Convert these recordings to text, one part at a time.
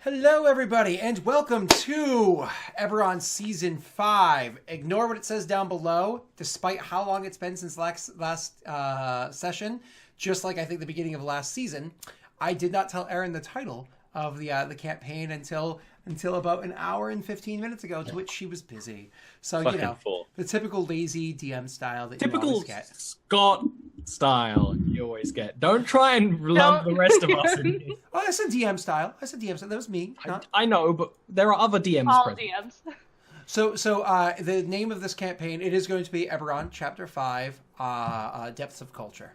Hello, everybody, and welcome to Eberron Season 5. Ignore what it says down below, despite how long it's been since last session. Just like I think the beginning of last season, I did not tell Erin the title of the campaign until about an hour and 15 minutes ago, to which she was busy. So, Fucking full. the typical lazy DM style that Typical you always get. Scott style you always get. Don't try and lump the rest of us in here. Oh, I said DM style. That was me. I know, but there are other DMs All present. DMs. So, the name of this campaign, it is going to be Eberron, Chapter 5, Depths of Culture.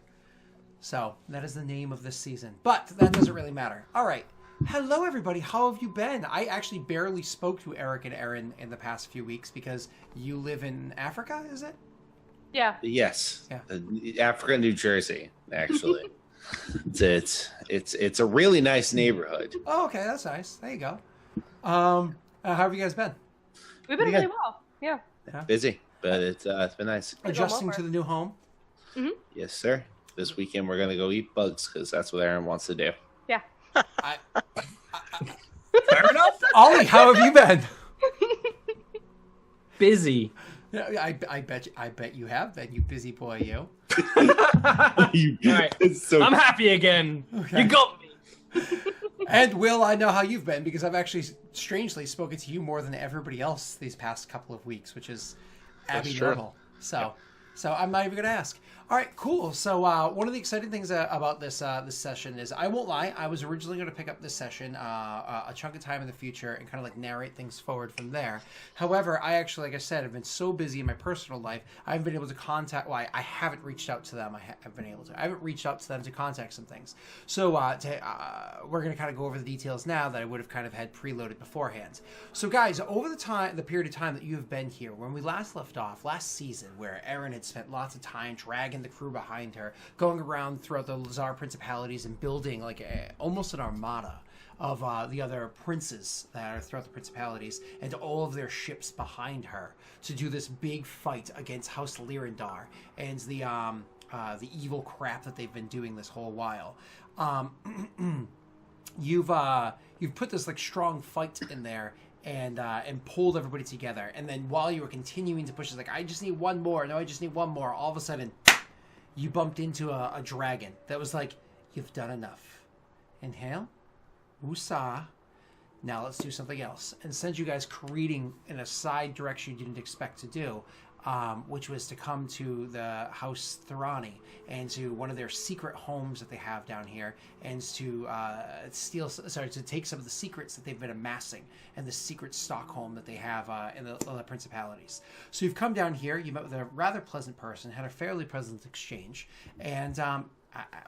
So, that is the name of this season. But that doesn't really matter. All right. Hello, everybody. How have you been? I actually barely spoke to Eric and Erin in the past few weeks because you live in Africa, is it? Yeah. Yes. Yeah. Africa, New Jersey, actually. it's a really nice neighborhood. Oh, okay. That's nice. There you go. How have you guys been? We've been really well. Yeah. Busy, but it's been nice. Adjusting to the new home? Mm-hmm. Yes, sir. This weekend we're gonna go eat bugs because that's what Aaron wants to do. Yeah. Fair enough. Ollie, how have you been? Busy. Yeah, I bet you have been, you busy boy, you. Right. So I'm happy again. Okay. You got me. And Will, I know how you've been because I've actually strangely spoken to you more than everybody else these past couple of weeks, which is Abby normal. So I'm not even going to ask. All right, cool. So one of the exciting things about this session is, I won't lie, I was originally going to pick up this session a chunk of time in the future and kind of like narrate things forward from there. However, I actually, like I said, have been so busy in my personal life, I haven't been able to contact. Well, I haven't reached out to them. I haven't reached out to them to contact some things. So we're going to kind of go over the details now that I would have kind of had preloaded beforehand. So guys, over the period of time that you have been here, when we last left off last season, where Erin had spent lots of time dragging the crew behind her, going around throughout the Lazar Principalities and building like almost an armada of the other princes that are throughout the Principalities and all of their ships behind her to do this big fight against House Lyrandar and the evil crap that they've been doing this whole while. You've put this like strong fight in there and pulled everybody together, and then while you were continuing to push, it's like, I just need one more. No, I just need one more. All of a sudden, you bumped into a dragon that was like, you've done enough. Inhale. Woosah. Now let's do something else. And send you guys careening in a side direction you didn't expect to do, which was to come to the House Lyrandar and to one of their secret homes that they have down here, and to to take some of the secrets that they've been amassing and the secret Stockholm that they have in the Principalities. So you've come down here, you met with a rather pleasant person, had a fairly pleasant exchange, and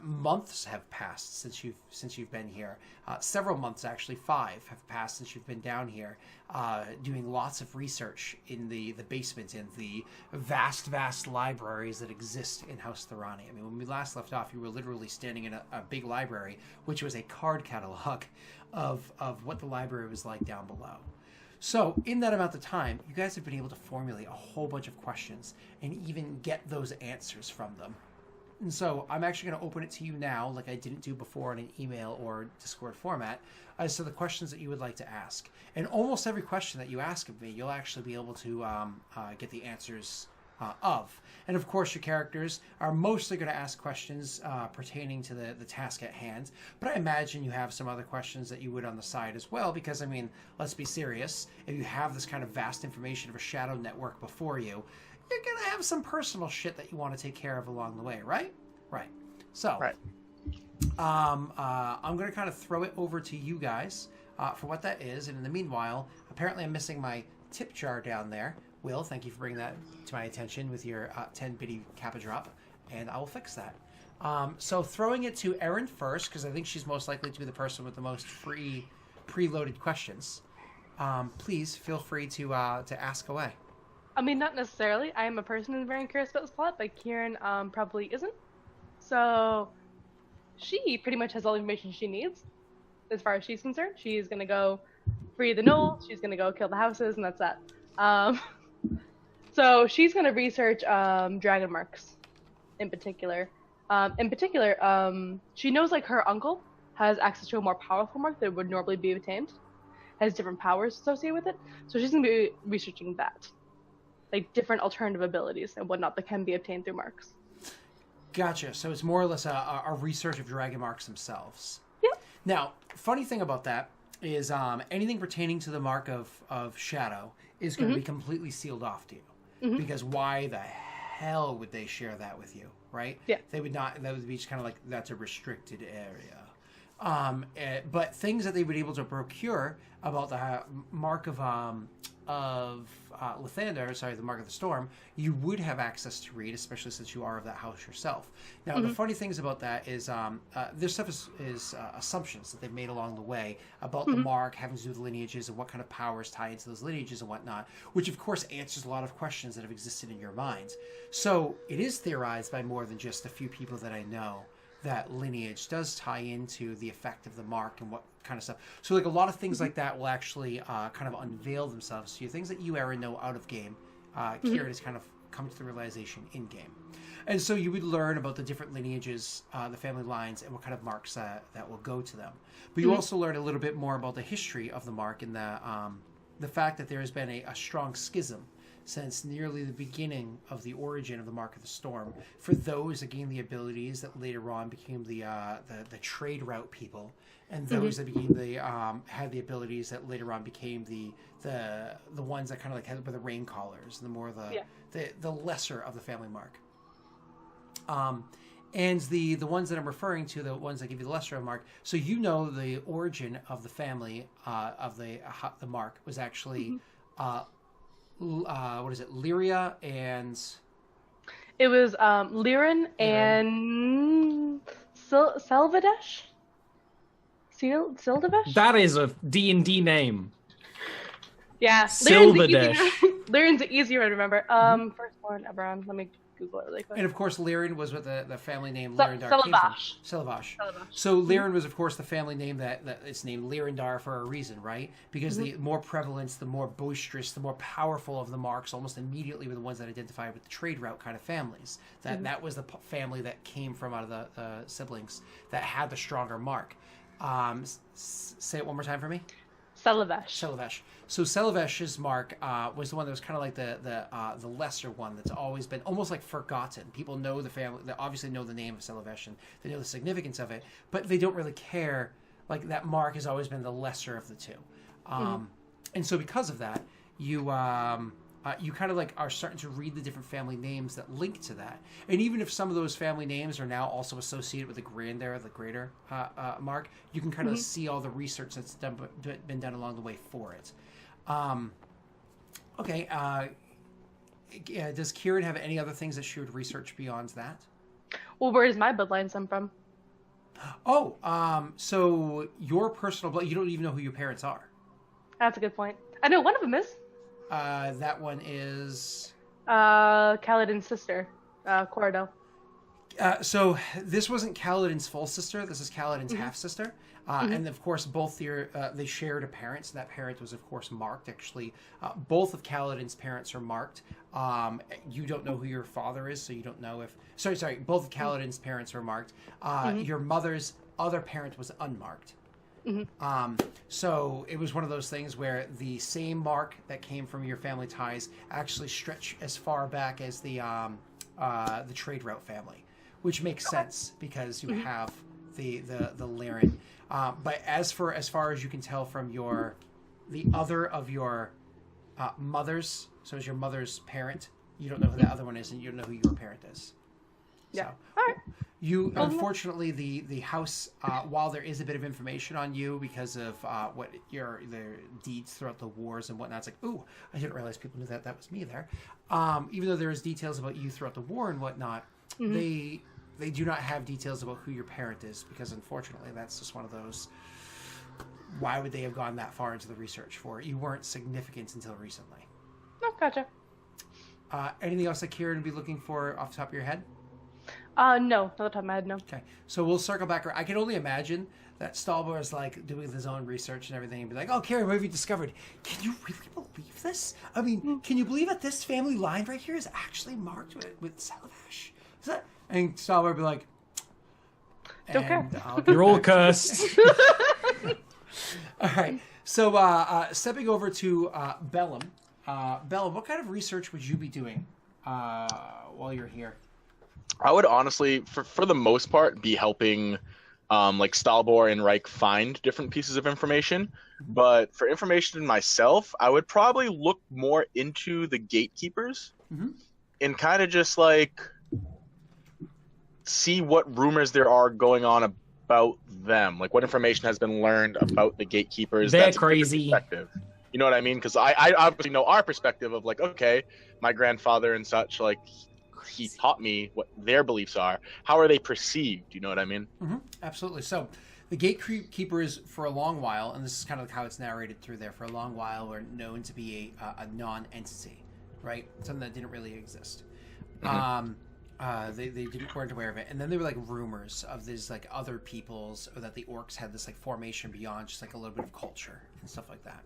months have passed since you've been here. Several months, actually 5, have passed since you've been down here, doing lots of research in the basement and the vast libraries that exist in House Lyrandar. I mean, when we last left off, you were literally standing in a big library, which was a card catalog of what the library was like down below. So in that amount of time, you guys have been able to formulate a whole bunch of questions and even get those answers from them. And so I'm actually going to open it to you now, like I didn't do before in an email or Discord format, as to the questions that you would like to ask. And almost every question that you ask of me, you'll actually be able to get the answers of. And of course, your characters are mostly going to ask questions pertaining to the task at hand. But I imagine you have some other questions that you would on the side as well, because, I mean, let's be serious. If you have this kind of vast information of a shadow network before you, you're going to have some personal shit that you want to take care of along the way, right? Right. So, right. I'm going to kind of throw it over to you guys for what that is. And in the meanwhile, apparently I'm missing my tip jar down there. Will, thank you for bringing that to my attention with your 10 bitty kappa drop, and I will fix that. So throwing it to Erin first, because I think she's most likely to be the person with the most preloaded questions. Please feel free to ask away. I mean, not necessarily. I am a person who's very curious about this plot, but Kieran probably isn't. So she pretty much has all the information she needs as far as she's concerned. She's going to go free the knoll, she's going to go kill the houses, and that's that. So she's going to research Dragonmarked in particular. She knows like her uncle has access to a more powerful mark that would normally be obtained. has different powers associated with it. So she's going to be researching that, like different alternative abilities and whatnot that can be obtained through marks. Gotcha. So it's more or less a research of dragon marks themselves. Yep. Now, funny thing about that is anything pertaining to the mark of shadow is going to be completely sealed off to you. Because why the hell would they share that with you, right? Yeah. They would not. That would be just kind of like, that's a restricted area. But things that they would be able to procure about the mark of Lyrandar, sorry, the Mark of the Storm, you would have access to read, especially since you are of that house yourself. Now, the funny things about that is this stuff is assumptions that they've made along the way about the mark, having to do with lineages and what kind of powers tie into those lineages and whatnot, which of course answers a lot of questions that have existed in your minds. So it is theorized by more than just a few people that I know that lineage does tie into the effect of the mark and what kind of stuff. So like a lot of things like that will actually kind of unveil themselves to you. Things that you, Aaron, know out of game. Kieran has kind of come to the realization in game. And so you would learn about the different lineages, the family lines, and what kind of marks that will go to them. But you also learn a little bit more about the history of the mark and the fact that there has been a strong schism since nearly the beginning of the origin of the Mark of the Storm for those that gained the abilities that later on became the trade route people, and those that became the had the abilities that later on became the ones that kind of like had the rain callers, the more the lesser of the family mark. And the ones that I'm referring to, the ones that give you the lesser of mark. So you know the origin of the family of the mark was actually. What is it? Lyria and it was Lyran and Selvadesh. Sildavesh. That is a D&D name. Yeah, Silvadesh. Lyran's easier to remember. Firstborn Eberron. Let me Google it really quick. And of course, Lyran was what the family name Lyrandar came from. Selvash. So Lyran was, of course, the family name that it's named Lyrandar for a reason, right? Because the more prevalence, the more boisterous, the more powerful of the marks, almost immediately were the ones that identified with the trade route kind of families. That was the family that came from out of the siblings that had the stronger mark. Say it one more time for me. Selavesh. So Selavesh's mark was the one that was kind of like the lesser one that's always been almost like forgotten. People know the family, they obviously know the name of Selavesh and they know the significance of it, but they don't really care. Like that mark has always been the lesser of the two. And so because of that, you kind of like are starting to read the different family names that link to that. And even if some of those family names are now also associated with the greater mark, you can kind of see all the research that's been done along the way for it. Okay. Does Kieran have any other things that she would research beyond that? Well, where does my bloodline come from? Oh, so your personal blood, you don't even know who your parents are. That's a good point. I know one of them is. That one is Kaladin's sister, Corridel. So this wasn't Kaladin's full sister. This is Kaladin's half sister, and of course both they shared a parent. So that parent was of course marked. Actually, both of Kaladin's parents are marked. You don't know who your father is, so you don't know if. Sorry. Both of Kaladin's parents are marked. Your mother's other parent was unmarked. So it was one of those things where the same mark that came from your family ties actually stretch as far back as the trade route family, which makes sense because you have the Lyran. But as far as you can tell from the other of your mothers, so as your mother's parent, you don't know who the other one is, and you don't know who your parent is. Yeah. So, all right. You unfortunately the house, while there is a bit of information on you because of what the deeds throughout the wars and whatnot, it's like, ooh, I didn't realize people knew that was me there. Even though there is details about you throughout the war and whatnot, they do not have details about who your parent is because unfortunately that's just one of those. Why would they have gone that far into the research for it? You weren't significant until recently. Oh, gotcha. Anything else that Kieran would be looking for off the top of your head? No, not the top of my head, no. Okay, so we'll circle back. I can only imagine that Stalbar is like doing his own research and everything and be like, oh, Kieran, what have you discovered? Can you really believe this? I mean, can you believe that this family line right here is actually marked with Selavesh? Is that? And Stalbar would be like, don't care. You're all cursed. All right. So, stepping over to Bellum. Bellum, what kind of research would you be doing while you're here? I would honestly, for the most part, be helping like Stalbor and Ryyk find different pieces of information. But for information myself, I would probably look more into the gatekeepers and kind of just like see what rumors there are going on about them. Like what information has been learned about the gatekeepers. They're that's crazy. You know what I mean? Because I obviously know our perspective of like, okay, my grandfather and such, like he taught me what their beliefs are. How are they perceived? You know what I mean? Absolutely. So the gatekeepers for a long while, and this is kind of how it's narrated through there, for a long while were known to be a non-entity, right? Something that didn't really exist. They weren't aware of it. And then there were like rumors of these like other peoples, or that the orcs had this like formation beyond just like a little bit of culture and stuff like that.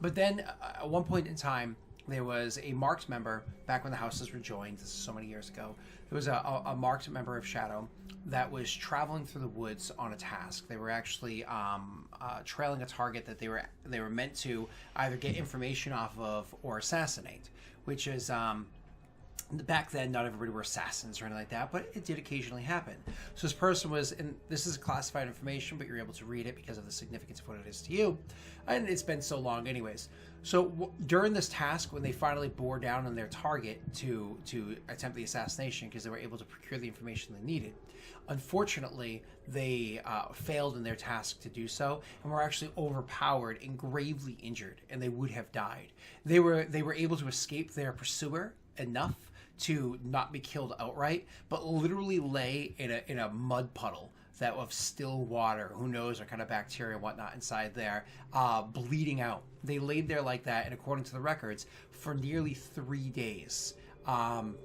But then at one point in time, there was a marked member, back when the houses were joined, this is so many years ago, there was a marked member of Shadow that was traveling through the woods on a task. They were actually trailing a target that they were meant to either get information off of or assassinate, which is... back then, not everybody were assassins or anything like that, but it did occasionally happen. So this person was, and this is classified information, but you're able to read it because of the significance of what it is to you, and it's been so long anyways. So during this task, when they finally bore down on their target to attempt the assassination, because they were able to procure the information they needed, unfortunately, they failed in their task to do so, and were actually overpowered and gravely injured, and they would have died. They were able to escape their pursuer enough to not be killed outright, but literally lay in a mud puddle that of still water, who knows what kind of bacteria and whatnot inside there, bleeding out. They laid there like that, and according to the records, for nearly 3 days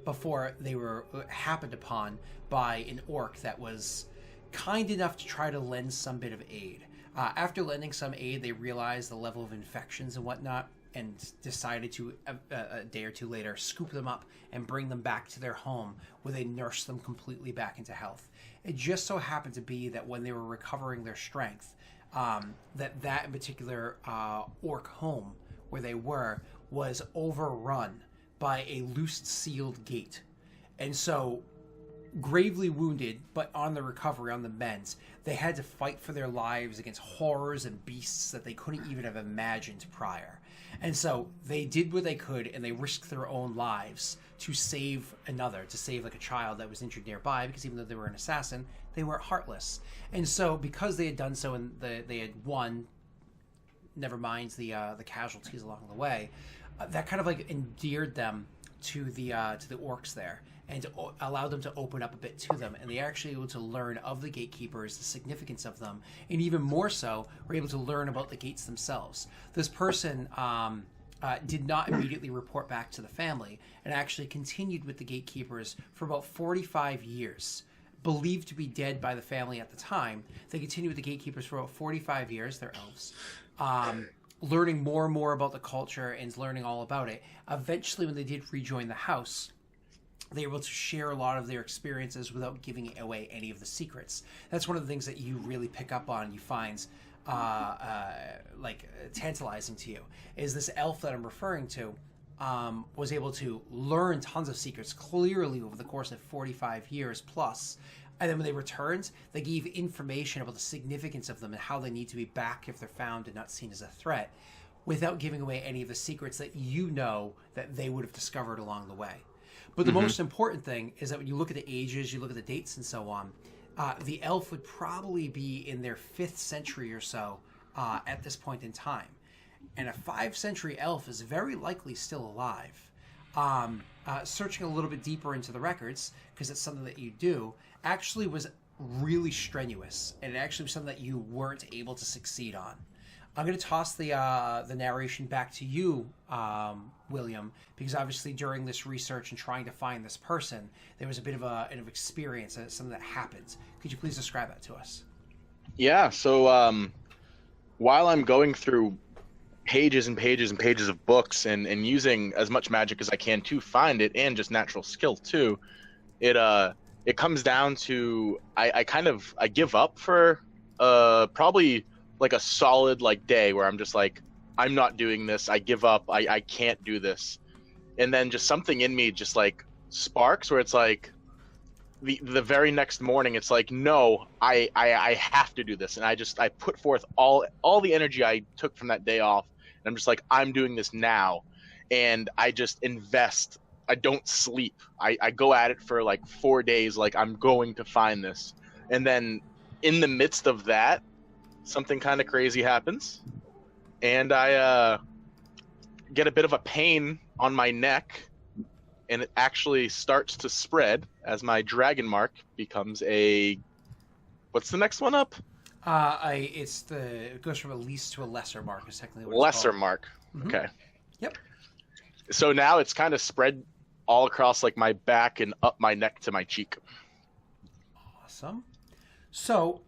before they were happened upon by an orc that was kind enough to try to lend some bit of aid. After lending some aid, they realized the level of infections and whatnot, and decided to, a day or two later, scoop them up and bring them back to their home, where they nursed them completely back into health. It just so happened to be that when they were recovering their strength, that in particular orc home where they were was overrun by a loose sealed gate. And so, gravely wounded, but on the recovery, on the mends, they had to fight for their lives against horrors and beasts that they couldn't even have imagined prior. And so they did what they could, and they risked their own lives to save another, to save like a child that was injured nearby, because even though they were an assassin, they were heartless. And so because they had done so, and they had won, never mind the casualties along the way, that kind of like endeared them to the orcs there, and allowed them to open up a bit to them, and they actually able to learn of the gatekeepers, the significance of them, and even more so, were able to learn about the gates themselves. This person did not immediately report back to the family, and actually continued with the gatekeepers for about 45 years. Believed to be dead by the family at the time, they continued with the gatekeepers for about 45 years, they're elves, learning more and more about the culture and learning all about it. Eventually, when they did rejoin the house, they were able to share a lot of their experiences without giving away any of the secrets. That's one of the things that you really pick up on, you find like tantalizing to you, is this elf that I'm referring to was able to learn tons of secrets clearly over the course of 45 years plus. And then when they returned, they gave information about the significance of them and how they need to be back if they're found and not seen as a threat, without giving away any of the secrets that you know that they would have discovered along the way. But the most important thing is that when you look at the ages, you look at the dates and so on, the elf would probably be in their 5th century or so at this point in time. And a 5th century elf is very likely still alive. Searching a little bit deeper into the records, because it's something that you do, actually was really strenuous, and it actually was something that you weren't able to succeed on. I'm going to toss the narration back to you, William, because obviously during this research and trying to find this person, there was a bit of an experience, something that happened. Could you please describe that to us? Yeah, so while I'm going through pages and pages and pages of books and using as much magic as I can to find it, and just natural skill too, it comes down to I give up for probably like a solid like day where I'm just like, I'm not doing this. I give up. I can't do this. And then just something in me just like sparks where it's like the very next morning it's like, no, I have to do this. And I put forth all the energy I took from that day off. And I'm just like, I'm doing this now. And I just invest. I don't sleep. I go at it for like 4 days. Like, I'm going to find this. And then in the midst of that, something kind of crazy happens. And I get a bit of a pain on my neck. And it actually starts to spread as my Dragonmark becomes a... What's the next one up? It goes from a least to a lesser mark is technically what it's Lesser called. mark. Mm-hmm. Okay. Yep. So now it's kind of spread all across like my back and up my neck to my cheek. Awesome. So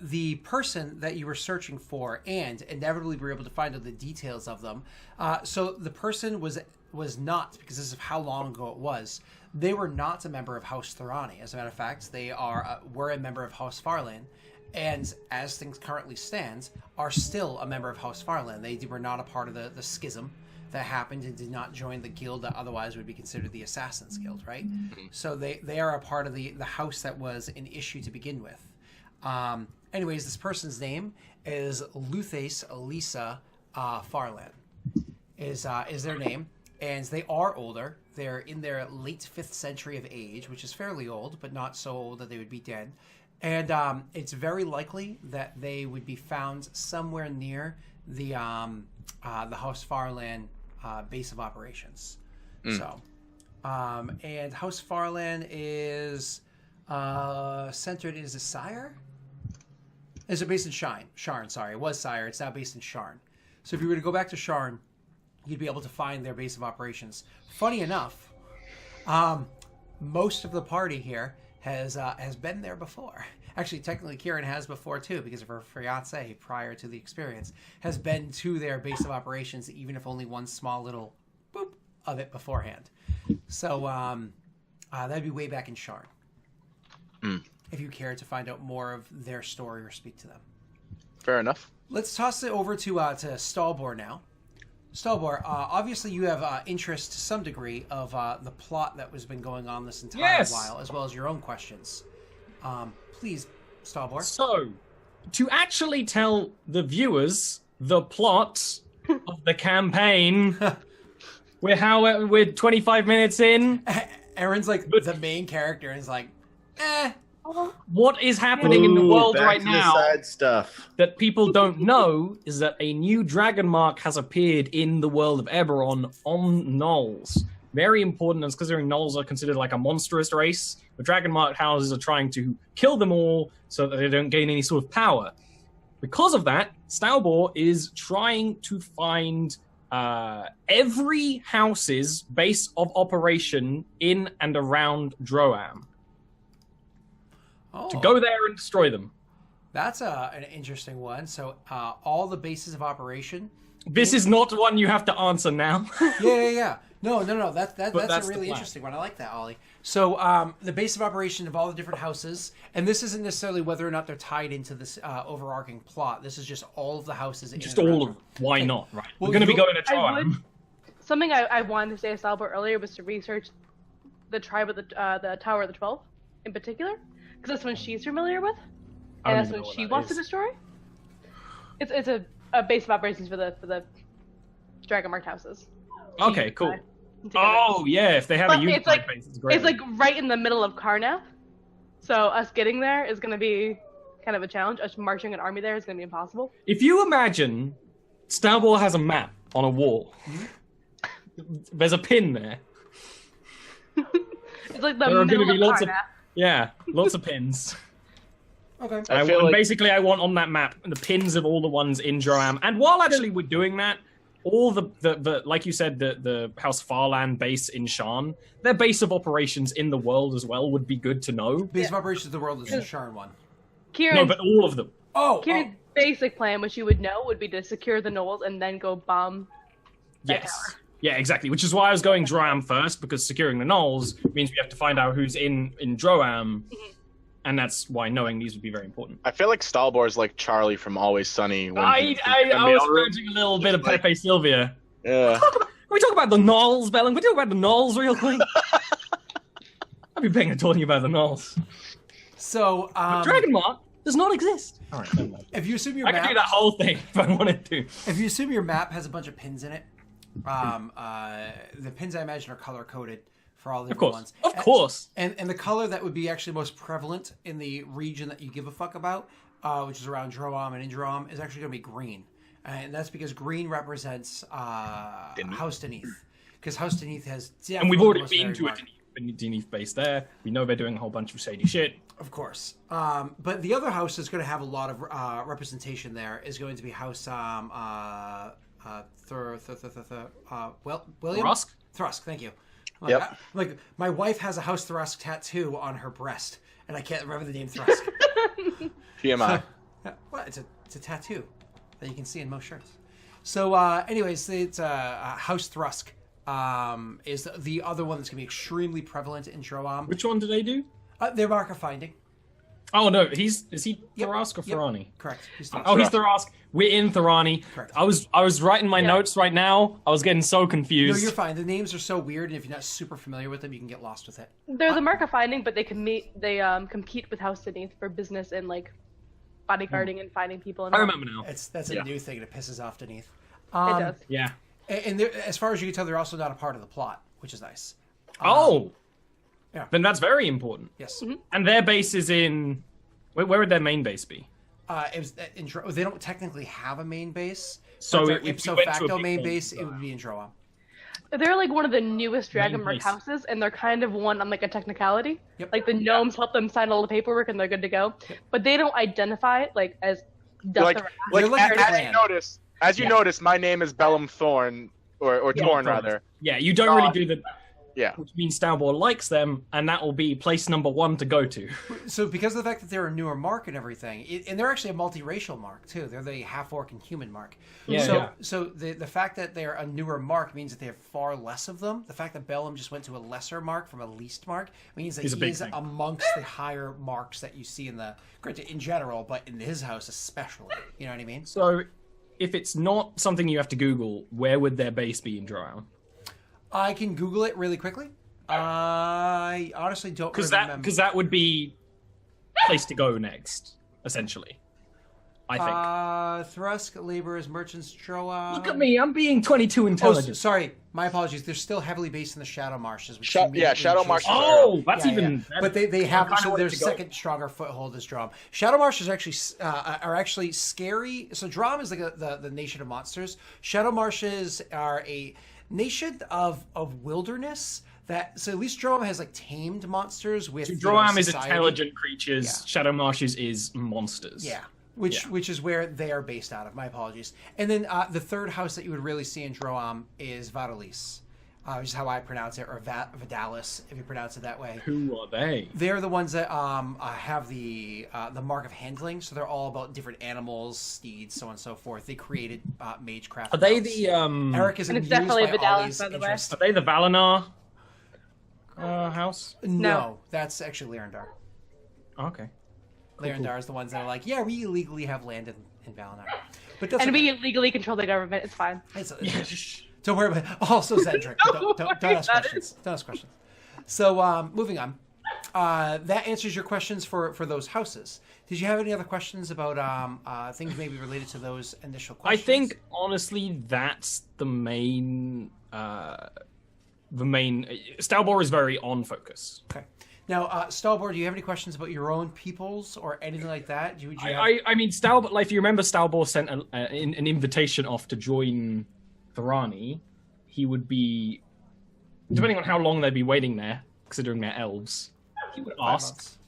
the person that you were searching for, and inevitably were able to find out the details of them. So the person was not, because this is how long ago it was, they were not a member of House Lyrandar. As a matter of fact, they were a member of House Farland, and as things currently stand, are still a member of House Farland. They were not a part of the schism that happened and did not join the guild that otherwise would be considered the Assassin's Guild, right? Mm-hmm. So they are a part of the house that was an issue to begin with. Anyways, this person's name is Luthace Elisa Farland, is their name. And they are older. They're in their late 5th century of age, which is fairly old, but not so old that they would be dead. And it's very likely that they would be found somewhere near the House Farland base of operations. So, and House Farland is centered. Is it Sire? Is it based in Sharn? Sorry, it was Sire. It's now based in Sharn. So if you were to go back to Sharn, you'd be able to find their base of operations. Funny enough, most of the party here has been there before. Actually, technically, Kieran has before too, because of her fiance prior to the experience has been to their base of operations, even if only one small little boop of it beforehand. So that'd be way back in Sharn. If you care to find out more of their story or speak to them. Fair enough. Let's toss it over to Stalbor now. Stalbor, obviously you have interest to some degree of the plot that has been going on this entire while, as well as your own questions. Please, Stalbor. So, to actually tell the viewers the plot of the campaign, we're 25 minutes in. Aaron's like the main character, and is like, What is happening in the world back right to the now side stuff that people don't know is that a new Dragonmark has appeared in the world of Eberron on gnolls. Very important, and considering gnolls are considered like a monstrous race, the Dragonmarked houses are trying to kill them all so that they don't gain any sort of power. Because of that, Stalbor is trying to find every house's base of operation in and around Droam. To go there and destroy them. That's an interesting one. So all the bases of operation. This is not one you have to answer now. Yeah. No. That's a That's really the plan. interesting one. I like that, Ollie. So the base of operation of all the different houses, and this isn't necessarily whether or not they're tied into this overarching plot. This is just all of the houses. Just all of them. Why Okay. not? Right. Well, We're going to be going to I Droam. Something I wanted to say to Salbert earlier was to research the tribe of the Tower of the 12 in particular, because that's one she's familiar with, I and don't that's even what know she what that wants to is. destroy. It's a base of operations for the Dragonmarked houses. Okay, She, cool. together. Oh, yeah, if they have But a it's unified like- base, it's great. It's like right in the middle of Karnath, so us getting there is going to be kind of a challenge. Us marching an army there is going to be impossible. If you imagine Stalbor has a map on a wall, there's a pin there. It's like the There are middle gonna be of lots of- Karnath. Yeah, lots of pins. Okay. I feel like Basically, I want on that map the pins of all the ones in Droam. And while actually we're doing that, all the like you said, the House Farland base in Sharn, their base of operations in the world as well would be good to know. Base of operations of the world is the Sharn one. Kieran's, No, but all of them. Kieran's basic plan, which you would know, would be to secure the knolls and then go bomb that Yes. tower. Yeah, exactly. Which is why I was going Droam first, because securing the knolls means we have to find out who's in Droam. And that's why knowing these would be very important. I feel like Stalbor is like Charlie from Always Sunny. When I was urging a little bit of Pepe Sylvia. Yeah. Can we talk about the Knolls, Bellum? Can we talk about the Knolls real quick? I'll be paying attention about the Knolls. So, Dragonmarked does not exist. All right, never mind. if you assume your I map, could do that whole thing if I wanted to. if you assume your map has a bunch of pins in it, the pins I imagine are color coded for all the different ones. Of course. And the color that would be actually most prevalent in the region that you give a fuck about, which is around Droam and Indrom, is actually going to be green. And that's because green represents House Deneath. Because House Deneath has definitely And we've already the most been varied to mark. a Deneath base there. We know they're doing a whole bunch of shady shit. Of course. But the other house is going to have a lot of representation there. Is going to be House William? Thrusk, thank you. Yep. Like, my wife has a House Thrusk tattoo on her breast, and I can't remember the name Thrusk. TMI. Well, it's a tattoo that you can see in most shirts. So, anyways, it's House Thrusk is the other one that's going to be extremely prevalent in Droam. Which one do they do? Their Mark of Finding. Oh no, is he Yep, Tharask or yep. Thorani? Correct. He's Thrusk. Oh, he's Tharask. We're in Thorani. Correct. I was writing my notes right now. I was getting so No, confused. you're fine. The names are so weird, and if you're not super familiar with them, you can get lost with it. They're the Mark of Finding, but they compete with House Deneath for business and like bodyguarding and finding people. And I all. remember now. That's a Yeah. new thing that pisses off Deneath. It does. Yeah. And as far as you can tell, they're also not a part of the plot, which is nice. Oh. yeah. Then that's very important. Yes. And their base is in. Where would their main base be? It was they don't technically have a main base. So but their if we ipso went to a facto big main one, base, it would be in Droam. They're like one of the newest Main Dragonmarked base. houses, and they're kind of one on like a technicality. Yep. Like the gnomes help them sign all the paperwork, and they're good to go. But they don't identify it like as Like, Dust They're like a as clan. you notice, my name is Bellum Thorn, or Torn rather. Yeah, you don't really do the. Yeah. Which means Stalbor likes them, and that will be place number 1 to go to. So because of the fact that they're a newer mark and everything, and they're actually a multiracial mark too. They're the half-orc and human mark. Yeah. So the fact that they're a newer mark means that they have far less of them. The fact that Bellum just went to a lesser mark from a least mark means that He's a he big is thing. amongst the higher marks that you see in general, but in his house especially. You know what I mean? So, if it's not something you have to Google, where would their base be in Drow? I can Google it really quickly. I honestly don't remember. Because that would be place to go next, essentially. I think. Thrusk, laborers, merchants, Droa. Look at me, I'm being 22 Oh, intelligent. sorry. My apologies. They're still heavily based in the Shadow Marshes. Which Shadow immediately Marshes. changes- Oh, that's Yeah, even. yeah. But they have kinda so wanted their to go. second stronger foothold is Drom. Shadow Marshes are actually scary. So Drom is like the nation of monsters. Shadow Marshes are a nation of wilderness. So at least Droam has like tamed monsters with Droam is society. intelligent creatures. Yeah. Shadow Marshes is monsters. Yeah. Which is where they are based out of. My apologies. And then the third house that you would really see in Droam is Vadalis, which is how I pronounce it, or Vadalis, if you pronounce it that way. Who are they? They're the ones that have the mark of handling, so they're all about different animals, steeds, so on and so forth. They created magecraft. Are they mounts. the Eric is And it's amused definitely by Vidalis, Ollie's by the way. interest. Are they the Valinar house? No, that's actually Lyrandar. Okay. Lyrandar is the ones that are like, yeah, we illegally have land in Valinor. But that's And okay. we legally control the government. It's fine. Don't worry about it. Also Zendrick. Don't worry ask about questions. Don't ask questions. So, moving on. That answers your questions for those houses. Did you have any other questions about things maybe related to those initial I questions? think honestly that's the main. Stalbor is very on focus. Okay. Now, Stalbor, do you have any questions about your own peoples or anything like that? Do you have... I mean, Stalbor. Like, if you remember, Stalbor sent an invitation off to join Thorani. He would be, depending on how long they'd be waiting there, considering they're elves. He would 5 ask months.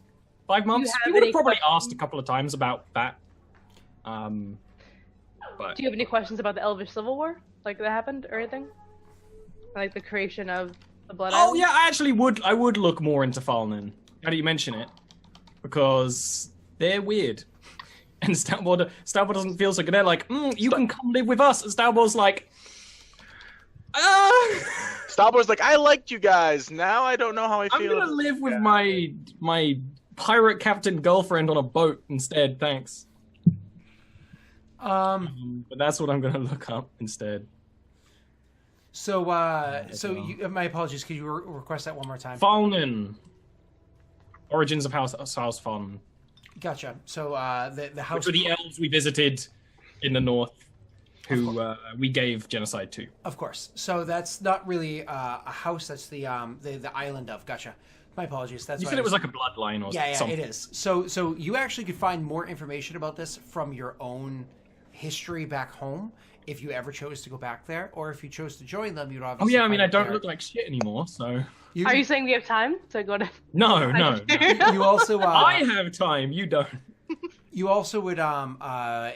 5 months. have He would have any probably questions? asked a couple of times about that. But Do you have any questions about the Elvish Civil War, like that happened or anything? Like the creation of the Blood oh Island? yeah, I actually would. I would look more into Falnan. Now that you mention it, because they're weird, and Stalbor doesn't feel so good. They're like, you can come live with us, and Stalbor's like, Stalbor's like, I liked you guys. Now I don't know how I I'm feel. gonna live with my pirate captain girlfriend on a boat instead. Thanks. But that's what I'm gonna look up instead. So, you, my apologies. Could you request that one more time? Fallen. Origins of House Fun. Gotcha. So, the house. Which were the elves we visited in the north, who we gave genocide to. Of course. So that's not really a house. That's the island of. Gotcha. My apologies. That's You said it was like a bloodline or something. Yeah, it is. So you actually could find more information about this from your own history back home if you ever chose to go back there, or if you chose to join them, you'd obviously. Oh yeah, I mean, I don't there. look like shit anymore, so. Are you saying we have time to go to? No. You also. I have time. You don't. You also would,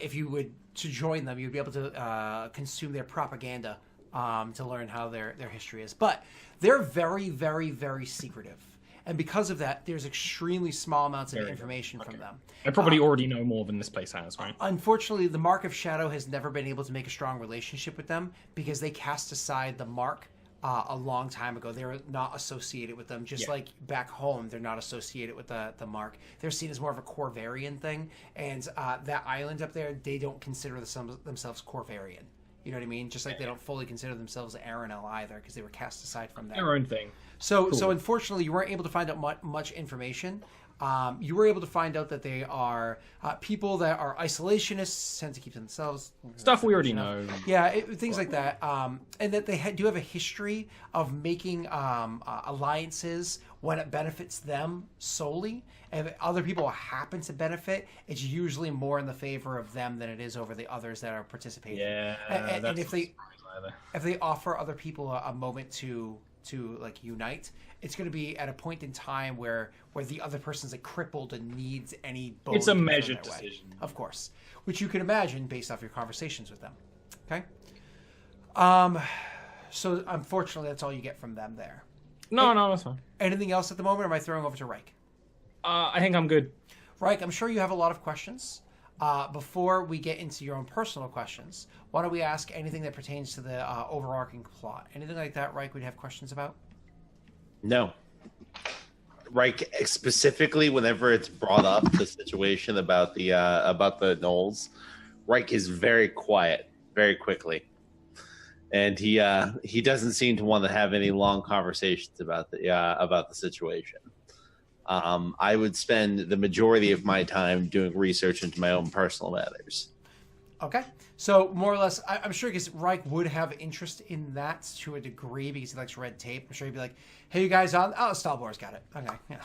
if you would to join them, you'd be able to consume their propaganda to learn how their history is. But they're very, very, very secretive. And because of that, there's extremely small amounts of information from them. I probably already know more than this place has, right? Unfortunately, the Mark of Shadow has never been able to make a strong relationship with them because they cast aside the Mark a long time ago. They're not associated with them. Just like back home, they're not associated with the Mark. They're seen as more of a Corvarian thing. And that island up there, they don't consider themselves Corvarian. You know what I mean? Just like they don't fully consider themselves Aranel either because they were cast aside from that. Their own thing. So unfortunately, you weren't able to find out much information. You were able to find out that they are people that are isolationists, tend to keep to themselves. Stuff we already know. Yeah, things like that. And that they do have a history of making alliances when it benefits them solely. And if other people happen to benefit, it's usually more in the favor of them than it is over the others that are participating. Yeah, and if they offer other people a moment to like unite, it's going to be at a point in time where the other person's like crippled and needs any bone. It's a measured decision, of course, which you can imagine based off your conversations with them. Okay. So unfortunately, that's all you get from them there. No, that's fine. Anything else at the moment? Or am I throwing over to Ryyk? I think I'm good. Ryyk, I'm sure you have a lot of questions. Before we get into your own personal questions, why don't we ask anything that pertains to the overarching plot? Anything like that, Ryyk, would have questions about? No. Ryyk, specifically, whenever it's brought up, the situation about the gnolls, Ryyk is very quiet, very quickly, and he doesn't seem to want to have any long conversations about the situation. I would spend the majority of my time doing research into my own personal matters. Okay. So, more or less, I'm sure because Ryyk would have interest in that to a degree because he likes red tape. I'm sure he'd be like, hey, you guys on? Oh, Stalbor's got it. Okay. Yeah.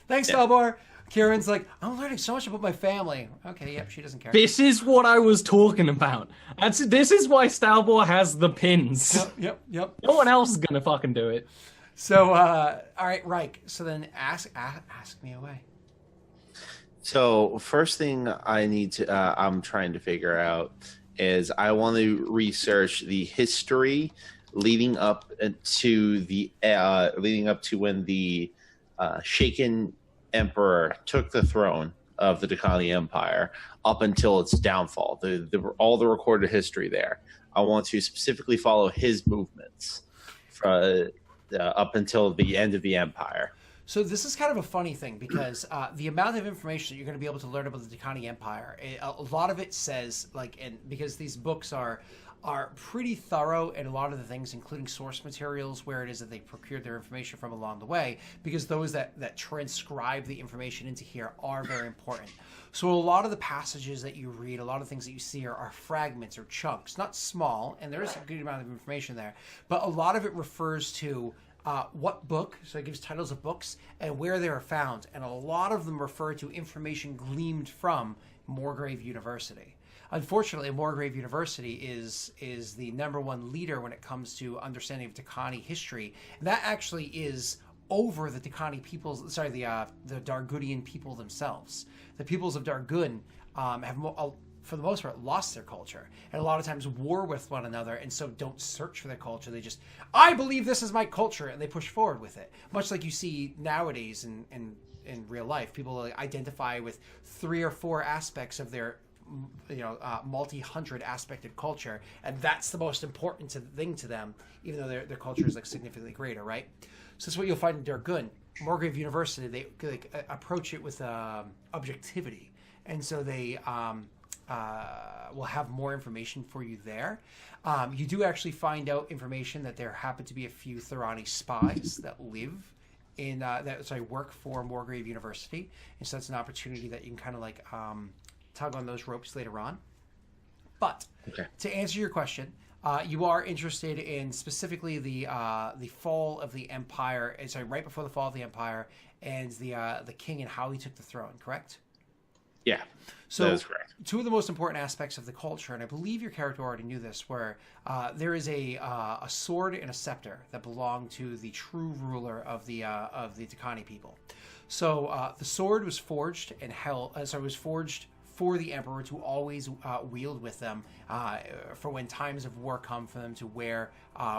Thanks, Stalbor. Kieran's like, I'm learning so much about my family. Okay, yep, she doesn't care. This is what I was talking about. This is why Stalbor has the pins. Yep. No one else is going to fucking do it. So, all right, Ryyk. So then ask me away. So first thing I'm trying to figure out is I want to research the history leading up to when the Shaken Emperor took the throne of the Dakani Empire up until its downfall. All the recorded history there. I want to specifically follow his movements up until the end of the empire. So this is kind of a funny thing because the amount of information that you're going to be able to learn about the Dakani Empire, a lot of it says because these books are pretty thorough in a lot of the things, including source materials, where it is that they procured their information from along the way, because those that transcribe the information into here are very important. So a lot of the passages that you read, a lot of things that you see are fragments or chunks, not small, and there is a good amount of information there, but a lot of it refers to what book, so it gives titles of books and where they are found, and a lot of them refer to information gleaned from Morgrave University. Unfortunately, Morgrave University is the #1 leader when it comes to understanding of Dakani history. And that actually is over the Dakani peoples, the Dargunian people themselves. The peoples of Dargun have for the most part, lost their culture, and a lot of times war with one another, and so don't search for their culture. They just, I believe this is my culture, and they push forward with it. Much like you see nowadays in real life, people identify with 3 or 4 aspects of their multi-hundred aspected culture, and that's the most important thing to them, even though their culture is like significantly greater, right? So that's what you'll find in Dargun. Morgrave University, they like, approach it with objectivity, and so they will have more information for you there. You do actually find out information that there happen to be a few Thorani spies that live in work for Morgrave University, and so that's an opportunity that you can kind of like tug on those ropes later on. But to answer your question, you are interested in specifically the fall of the Empire. Sorry, right before the fall of the Empire, and the king and how he took the throne. Correct? Yeah. So that is correct. Two of the most important aspects of the culture, and I believe your character already knew this, where there is a sword and a scepter that belong to the true ruler of the Dakani people. So the sword was forged and was forged for the emperor to always wield with them for when times of war come for them to wear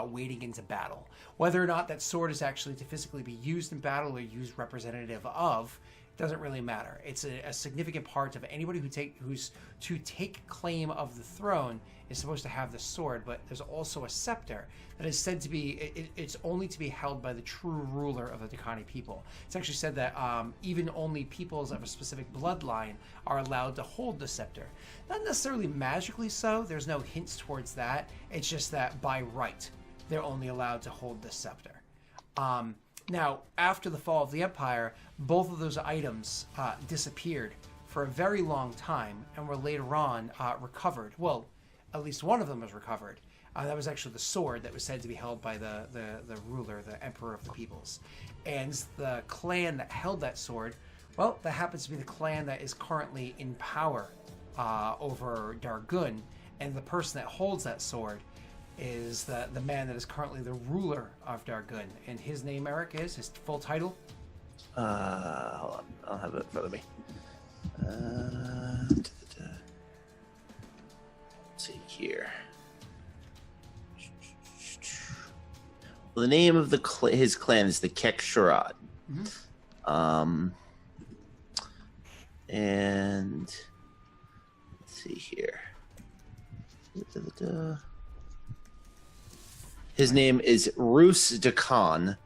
wading into battle. Whether or not that sword is actually to physically be used in battle or used representative of doesn't really matter. It's a significant part of anybody who's to take claim of the throne is supposed to have the sword, but there's also a scepter that is said to be, it's only to be held by the true ruler of the Dakani people. It's actually said that even only peoples of a specific bloodline are allowed to hold the scepter. Not necessarily magically so, there's no hints towards that, it's just that by right, they're only allowed to hold the scepter. Now, after the fall of the Empire, both of those items disappeared for a very long time and were later on recovered. Well, at least one of them was recovered. That was actually the sword that was said to be held by the ruler, the emperor of the peoples. And the clan that held that sword, well, that happens to be the clan that is currently in power over Dargun. And the person that holds that sword is the man that is currently the ruler of Dargun. And his name, Eric, is his full title? Hold on. I'll have it in front of me. Let's see here. Well, the name of his clan is the Keksharat. Mm-hmm. And let's see here. His name is Roos Dakan.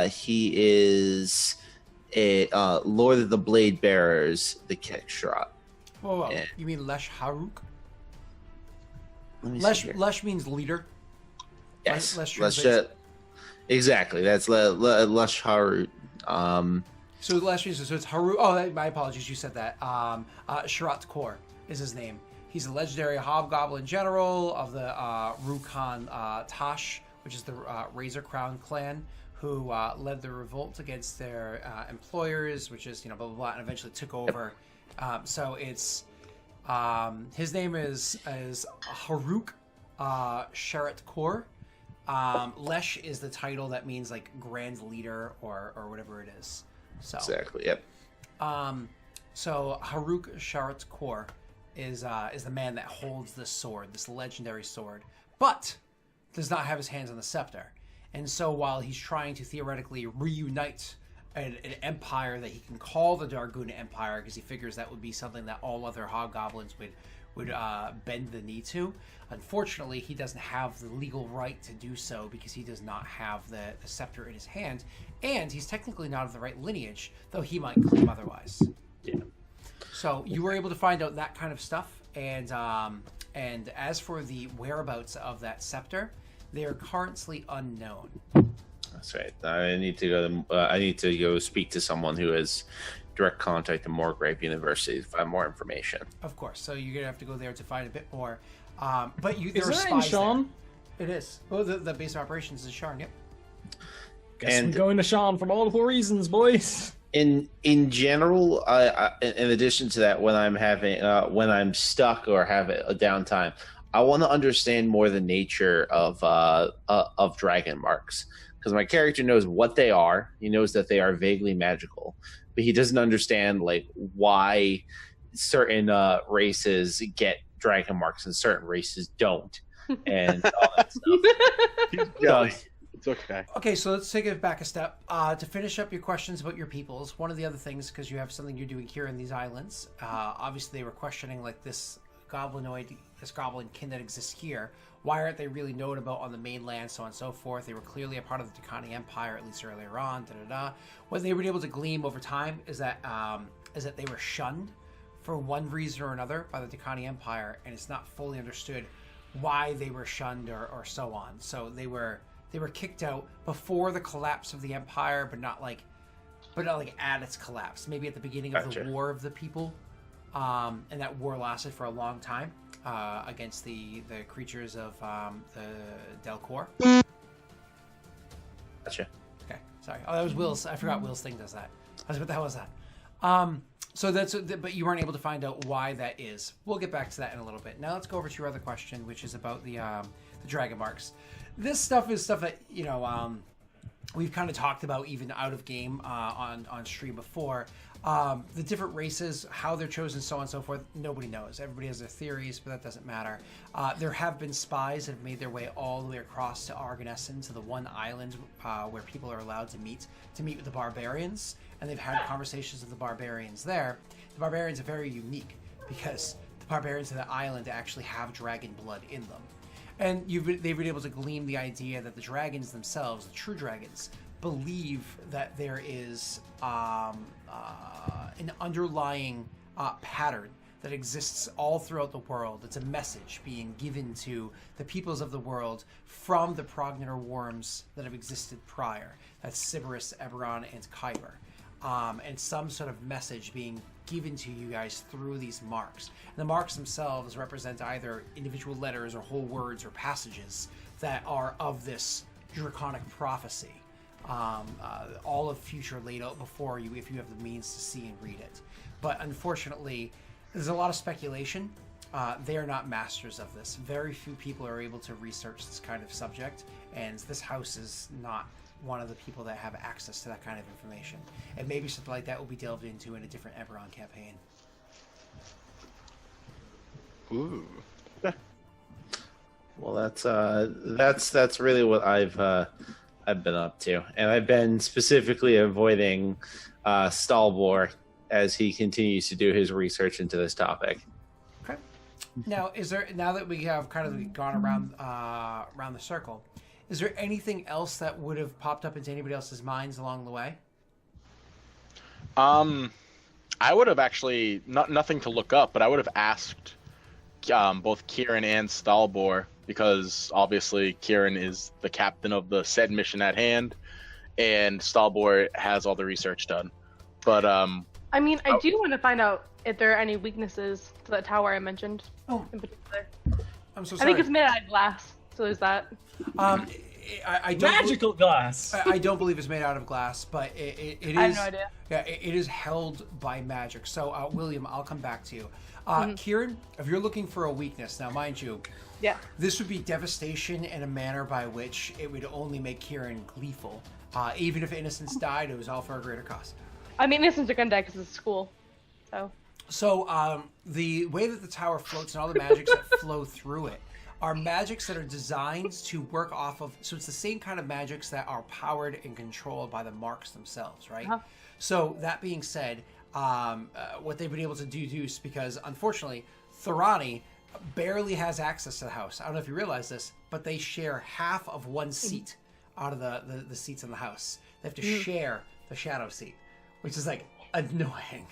He is a Lord of the Blade Bearers, the Keksharat. Whoa. You mean Lesh Haruk? Lesh means leader. Yes. Lesh exactly. That's Lesh Haruk. So Lesh means, so it's Haruk. Oh, my apologies. You said that. Sharat Kor is his name. He's a legendary hobgoblin general of the Rukhan Tash, which is the Razor Crown clan, who led the revolt against their employers, which is, blah, blah, blah, and eventually took over. So it's, his name is Haruk Sharat Kor. Lesh is the title that means like grand leader or whatever it is. So exactly, yep. So Haruk Sharat Kor is the man that holds this sword, this legendary sword, but does not have his hands on the scepter. And so while he's trying to theoretically reunite an empire that he can call the Dargun Empire, because he figures that would be something that all other hobgoblins would bend the knee to, unfortunately he doesn't have the legal right to do so because he does not have the scepter in his hand, and he's technically not of the right lineage, though he might claim otherwise. Yeah. So you were able to find out that kind of stuff, and as for the whereabouts of that scepter, they are currently unknown. That's right. I need to go speak to someone who has direct contact to Morgrave University to find more information. Of course. So you're gonna have to go there to find a bit more. But there Is are that in spies Shan? there. It is. Well, the base of operations is Sharn. Yep. Guess we're going to Shan for multiple reasons, boys. In general, in addition to that, when I'm stuck or have a downtime, I want to understand more the nature of Dragonmarks, because my character knows what they are. He knows that they are vaguely magical, but he doesn't understand like why certain races get Dragonmarks and certain races don't, and all that stuff. It's okay. Okay, so let's take it back a step. To finish up your questions about your peoples, one of the other things, because you have something you're doing here in these islands, obviously they were questioning like this goblin kin that exists here. Why aren't they really known about on the mainland, so on and so forth? They were clearly a part of the Decani Empire, at least earlier on. What they were able to glean over time is that they were shunned for one reason or another by the Decani Empire, and it's not fully understood why they were shunned or so on. So they were kicked out before the collapse of the empire, but not like at its collapse. Maybe at the beginning of the War of the People, and that war lasted for a long time against the creatures of the Delcor. Gotcha. Okay, sorry. Oh, that was Will's. I forgot Will's thing does that. What the hell was that? So but you weren't able to find out why that is. We'll get back to that in a little bit. Now let's go over to your other question, which is about the Dragonmarks. This stuff is stuff that we've kind of talked about even out of game on stream before. The different races, how they're chosen, so on and so forth, nobody knows. Everybody has their theories, but that doesn't matter. There have been spies that have made their way all the way across to Argonessen, to the one island where people are allowed to meet with the barbarians, and they've had conversations with the barbarians there. The barbarians are very unique because the barbarians of the island actually have dragon blood in them. And they've been able to glean the idea that the dragons themselves, the true dragons, believe that there is an underlying pattern that exists all throughout the world. It's a message being given to the peoples of the world from the progenitor worms that have existed prior. That's Sybaris, Eberron, and Kyber. And some sort of message being given to you guys through these marks. And the marks themselves represent either individual letters or whole words or passages that are of this draconic prophecy. All of future laid out before you if you have the means to see and read it. But unfortunately, there's a lot of speculation. They are not masters of this. Very few people are able to research this kind of subject, and this house is not one of the people that have access to that kind of information. And maybe something like that will be delved into in a different Eberron campaign. Ooh. Well, that's really what I've been up to, and I've been specifically avoiding Stalbor as he continues to do his research into this topic. Okay. Now that we have kind of gone around the circle, is there anything else that would have popped up into anybody else's minds along the way? I would have actually nothing to look up, but I would have asked both Kieran and Stalbor, because obviously Kieran is the captain of the said mission at hand, and Stalbor has all the research done. But I mean, I do want to find out if there are any weaknesses to that tower I mentioned. Oh, in particular. I'm so I sorry. think it's made out of glass, so there's that. I don't Magical glass. I don't believe it's made out of glass, but it is. I have no idea. Yeah, it is held by magic. So, William, I'll come back to you. Kieran, if you're looking for a weakness, now mind you, Yeah. this would be devastation in a manner by which it would only make Kieran gleeful. Even if innocents died, it was all for a greater cause. I mean, innocents are gonna die because it's school, so. So, the way that the tower floats and all the magics that flow through it are magics that are designed to work off of. So it's the same kind of magics that are powered and controlled by the marks themselves, right? Uh-huh. So that being said, what they've been able to deduce, because unfortunately, Thorani barely has access to the house. I don't know if you realize this, but they share half of one seat out of the seats in the house. They have to share the shadow seat, which is like annoying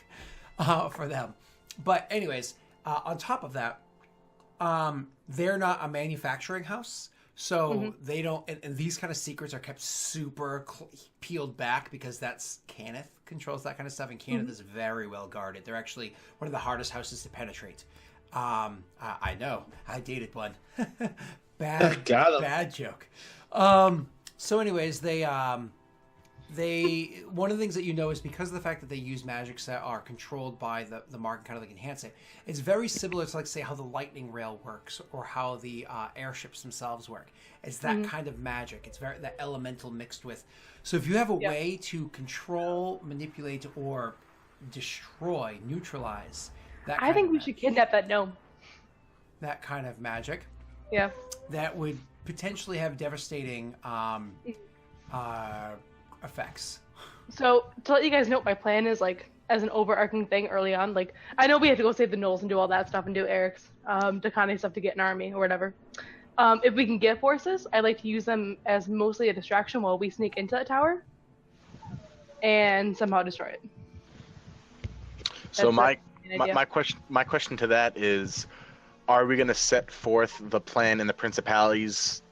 for them. But anyways, on top of that, they're not a manufacturing house, so they don't. And these kind of secrets are kept super peeled back because that's Cannith controls that kind of stuff, and Cannith is very well guarded. They're actually one of the hardest houses to penetrate. I know. I dated one. Bad joke. So anyways, they one of the things that you know is because of the fact that they use magics that are controlled by the mark and kind of like enhance it. It's very similar to like say how the lightning rail works or how the airships themselves work. It's that kind of magic. It's very that elemental mixed with. So if you have a way to control, manipulate, or destroy, neutralize that, I think we should kidnap that gnome. That kind of magic. Yeah. That would potentially have devastating effects. So to let you guys know what my plan is, like as an overarching thing early on, like I know we have to go save the gnolls and do all that stuff and do Eric's Dakani stuff to get an army or whatever. If we can get forces, I like to use them as mostly a distraction while we sneak into that tower and somehow destroy it. So That's my question to that is, are we going to set forth the plan and the principalities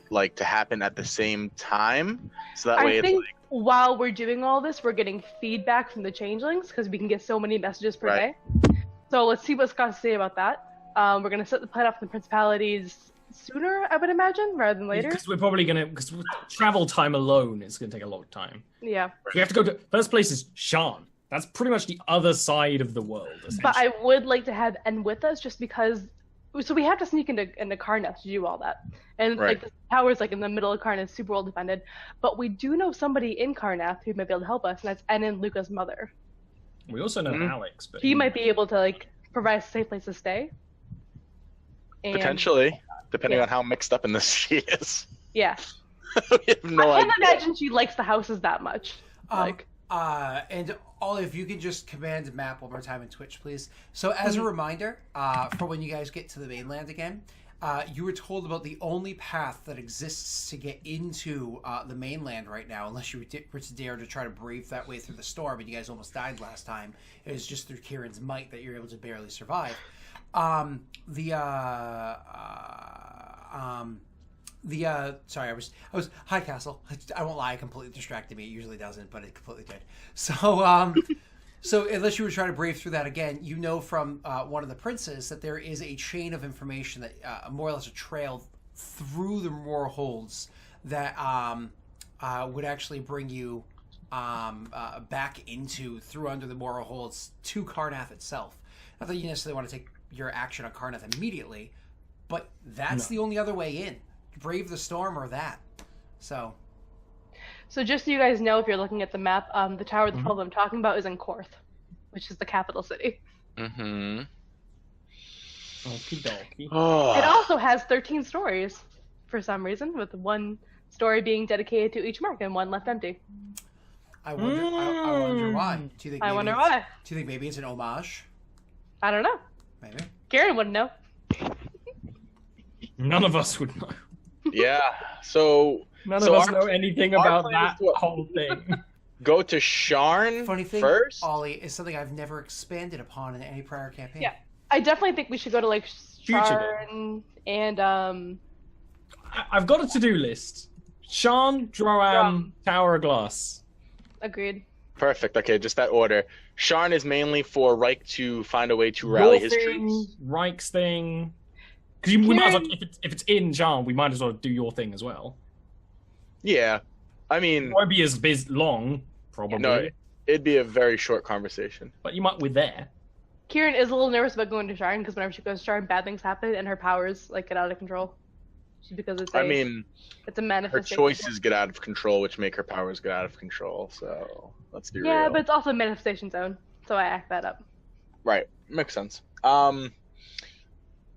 like to happen at the same time? So that way I think it's like, while we're doing all this, we're getting feedback from the changelings because we can get so many messages per Right. day. So let's see what Scott's say about that. We're going to set the plan up for the principalities sooner, I would imagine, rather than later. Because we're probably because travel time alone is going to take a long time. Yeah. We have to go to first place is Shan. That's pretty much the other side of the world. But I would like to have N with us just because. So we have to sneak into Karnath to do all that, and Right. like the tower's like in the middle of Karnath, super well defended. But we do know somebody in Karnath who might be able to help us, and that's N and Luca's mother. We also know Mhm. Alex, but He might be able to like provide a safe place to stay. And, potentially, depending yeah. on how mixed up in this she is. Yeah. We have no I idea. can't imagine she likes the houses that much. Like. And Ollie, if you could just command map one more time in Twitch, please. So as a reminder, for when you guys get to the mainland again, you were told about the only path that exists to get into the mainland right now, unless you were to dare to try to brave that way through the storm, and you guys almost died last time. It was just through Kieran's might that you're able to barely survive. Sorry, I was hi Castle. I won't lie, it completely distracted me. It usually doesn't, but it completely did. So so unless you were trying to brave through that again, you know from one of the princes that there is a chain of information that more or less a trail through the Roar Holds that would actually bring you back through under the Roar Holds to Karnath itself. Not that you necessarily want to take your action on Karnath immediately, but that's the only other way in. Brave the storm or that. So just so you guys know, if you're looking at the map, the tower that I'm talking about is in Korth, which is the capital city. Mm-hmm. Okie dokie. Oh. It also has 13 stories for some reason, with one story being dedicated to each mark and one left empty. I wonder why. Do you think? I maybe wonder it's- why. Do you think maybe it's an homage? I don't know. Maybe. Kieran wouldn't know. None of us would know. Yeah. So None So of us our- know anything our about plan that is to- whole thing. go to Sharn Funny thing, first. Ollie, is something I've never expanded upon in any prior campaign. Yeah. I definitely think we should go to like Future Sharn and I've got a to-do list. Shan, Droam, Tower of Glass. agreed. Perfect. Okay, just that order. Sharn is mainly for Ryyk to find a way to rally his troops. Ryk's thing. Because we might as well, if it's in Shan, we might as well do your thing as well. Yeah. I It mean, won't be as long, probably. no, it'd be a very short conversation. But you might, we're there. Kieran is a little nervous about going to Sharn because whenever she goes to Sharn, bad things happen and her powers like get out of control. Just because it's I mean, it's a her manifestation. choices get out of control, which make her powers get out of control. So let's be real. Yeah, but it's also a manifestation zone, so I act that up. Right, makes sense.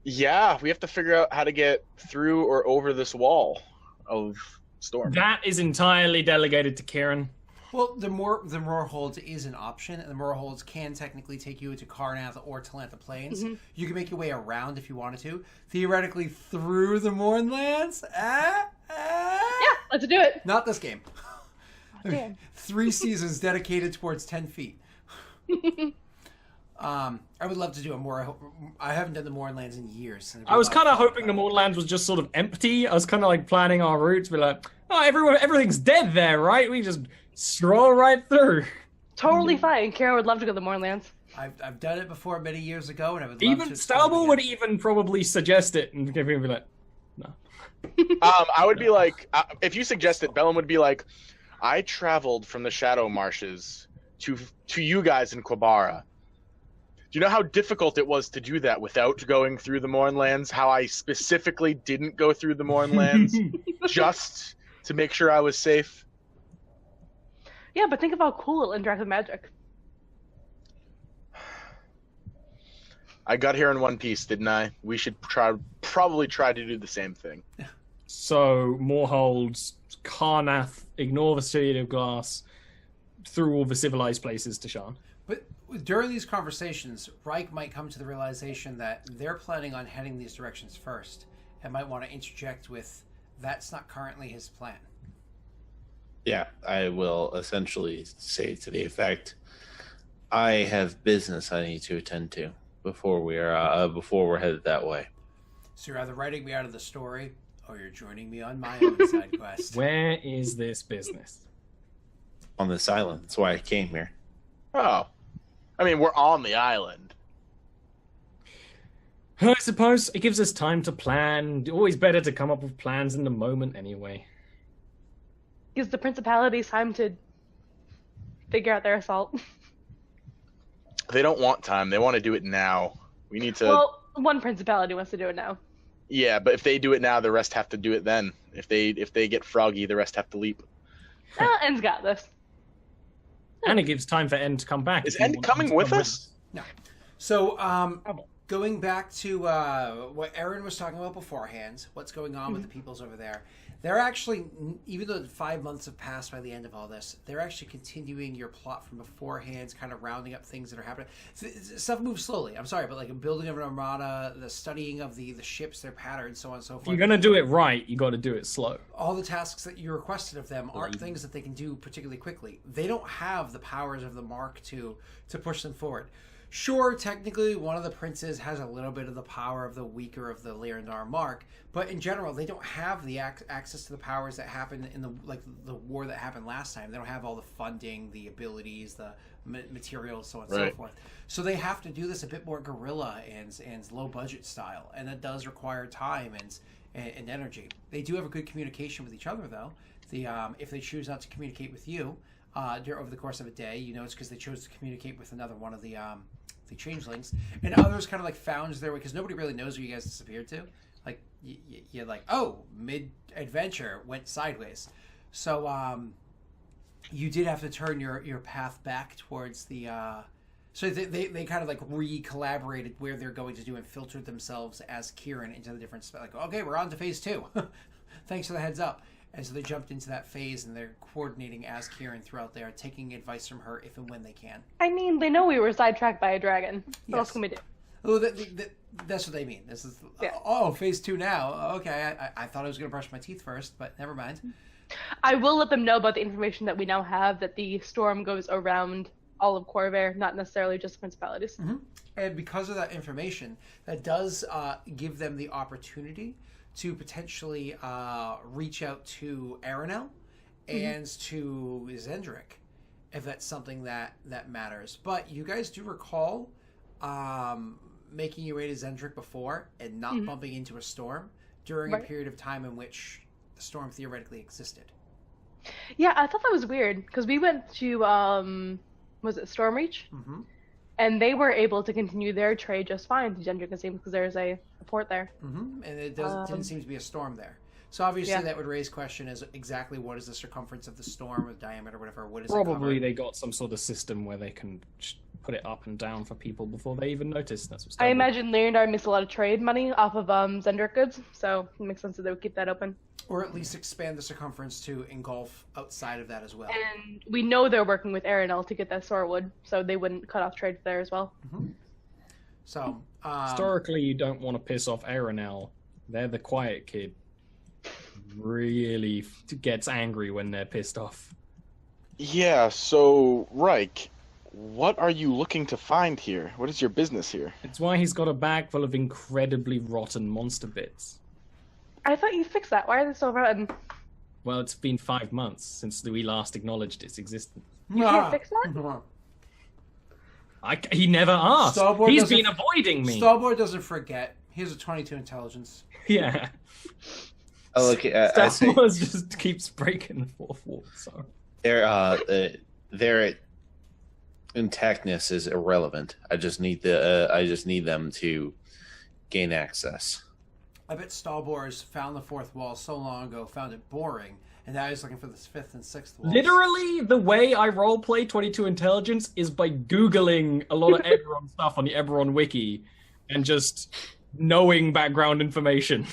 Yeah, we have to figure out how to get through or over this wall of storm. That is entirely delegated to Kieran. Well, the Roar Holds is an option, and the Roar Holds can technically take you into Karnath or Talantha Plains. Mm-hmm. You can make your way around if you wanted to. Theoretically, through the Mournlands? Yeah, let's do it. Not this game. damn. 3 seasons dedicated towards 10 feet. I would love to do a more. I haven't done the Mournlands in years. I was kind of hoping the Mournlands was just sort of empty. I was kind of like planning our routes, be like, oh, everything's dead there, right? We just scroll right through. Totally fine. Kieran would love to go to the Mournlands. I've done it before many years ago, and I would love Even to. Stalbo would even probably suggest it, and people would be like, no. I would be like, if you suggest it, Bellum would be like, I traveled from the Shadow Marshes to you guys in Quabara. Do you know how difficult it was to do that without going through the Mournlands? How I specifically didn't go through the Mournlands just to make sure I was safe? Yeah, but think of how cool it'll interact with magic. I got here in one piece, didn't I? We should probably try to do the same thing. So Moorholds, Karnath, ignore the City of Glass, through all the civilized places to Shan. But during these conversations, Ryyk might come to the realization that they're planning on heading these directions first, and might want to interject with, "That's not currently his plan." Yeah, I will essentially say to the effect, I have business I need to attend to before we're headed that way. So you're either writing me out of the story, or you're joining me on my own side quest. Where is this business? On this island. That's why I came here. Oh. I mean, we're on the island. I suppose it gives us time to plan. Always better to come up with plans in the moment anyway. Gives the Principalities time to figure out their assault. They don't want time. They want to do it now. We need to... Well, one Principality wants to do it now. Yeah, but if they do it now, the rest have to do it then. If they get froggy, the rest have to leap. En's got this. And it gives time for End to come back. Is End coming with us? No. So, going back to what Aaron was talking about beforehand, what's going on with the peoples over there, they're actually, even though 5 months have passed by the end of all this, they're actually continuing your plot from beforehand, kind of rounding up things that are happening. Stuff moves slowly, I'm sorry, but like a building of an armada, the studying of the ships, their patterns, so on and so forth. If you're going to do it right, you got to do it slow. All the tasks that you requested of them aren't things that they can do particularly quickly. They don't have the powers of the Mark to push them forward. Sure, technically, one of the princes has a little bit of the power of the weaker of the Lyrandar Mark, but in general, they don't have the access to the powers that happened in the war that happened last time. They don't have all the funding, the abilities, the materials, so on and so forth. So they have to do this a bit more guerrilla and low budget style, and that does require time and energy. They do have a good communication with each other, though. If they choose not to communicate with you over the course of a day, you know it's because they chose to communicate with another one of the changelings, and others kind of like found their way, because nobody really knows where you guys disappeared to. Like you're like, oh, mid-adventure went sideways. So you did have to turn your path back towards the so they kind of like re-collaborated where they're going to do and filtered themselves as Kieran into the different like, okay, we're on to phase 2. Thanks for the heads up. And so they jumped into that phase, and they're coordinating as Kieran throughout there, taking advice from her if and when they can. I mean, they know we were sidetracked by a dragon. What else can we do? Oh, that's what they mean. This is phase 2 now. Okay, I thought I was going to brush my teeth first, but never mind. I will let them know about the information that we now have, that the storm goes around all of Corvair, not necessarily just Principalities. Mm-hmm. And because of that information, that does give them the opportunity to potentially reach out to Aranel and to Zendrick, if that's something that matters. But you guys do recall making your way to Zendrick before and not bumping into a storm during a period of time in which the storm theoretically existed. Yeah, I thought that was weird, because we went to, was it Stormreach? Mm-hmm. And they were able to continue their trade just fine to Zendrick, it seems, because there's a port there. Mm-hmm. And it didn't seem to be a storm there. So obviously that would raise question as exactly what is the circumference of the storm, or diameter, whatever. What is Probably they got some sort of system where they can put it up and down for people before they even notice. That's what's I imagine Lyrandar makes a lot of trade money off of Zendrick goods, so it makes sense that they would keep that open. Or at least expand the circumference to engulf outside of that as well. And we know they're working with Aranel to get that Sorewood, so they wouldn't cut off trade there as well. Mm-hmm. So historically, you don't want to piss off Aranel. They're the quiet kid. Really gets angry when they're pissed off. Yeah, so, Ryyk, what are you looking to find here? What is your business here? It's why he's got a bag full of incredibly rotten monster bits. I thought you fixed that. Why are they so rotten? Well, it's been 5 months since we last acknowledged its existence. You can't fix that? He never asked. He's been avoiding me. Starboard doesn't forget. He has a 22 intelligence. Yeah. Oh, look, Starboard just keeps breaking the fourth wall. So their intactness is irrelevant. I just need them to gain access. I bet Stalbor's found the fourth wall so long ago, found it boring, and now he's looking for the fifth and sixth wall. Literally, the way I roleplay 22 intelligence is by Googling a lot of Eberron stuff on the Eberron wiki and just knowing background information.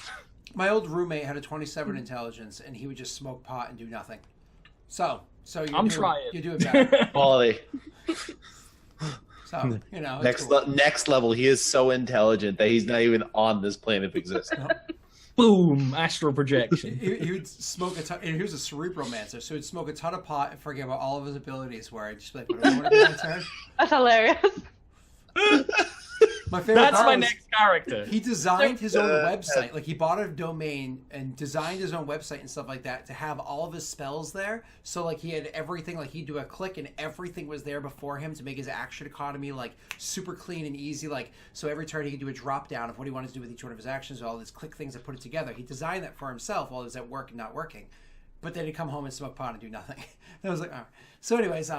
My old roommate had a 27 intelligence, and he would just smoke pot and do nothing. So I'm trying. You're doing better. Quality. So, you know, it's cool. Next level, he is so intelligent that he's not even on this plane of existence. Boom! Astral projection. He would smoke a ton. And he was a cerebromancer, so he'd smoke a ton of pot and forget what all of his abilities were. I'd just be like, what do I want to do my turn? That's hilarious. My favorite That's part my was next character. he designed his own website. Like, he bought a domain and designed his own website and stuff like that to have all of his spells there. So, like, he had everything. Like, he'd do a click and everything was there before him to make his action economy, like, super clean and easy. Like, so every turn he could do a drop down of what he wanted to do with each one of his actions, all these click things that put it together. He designed that for himself while he was at work and not working. But then he'd come home and smoke pot and do nothing. And I was like, all right. So, anyways,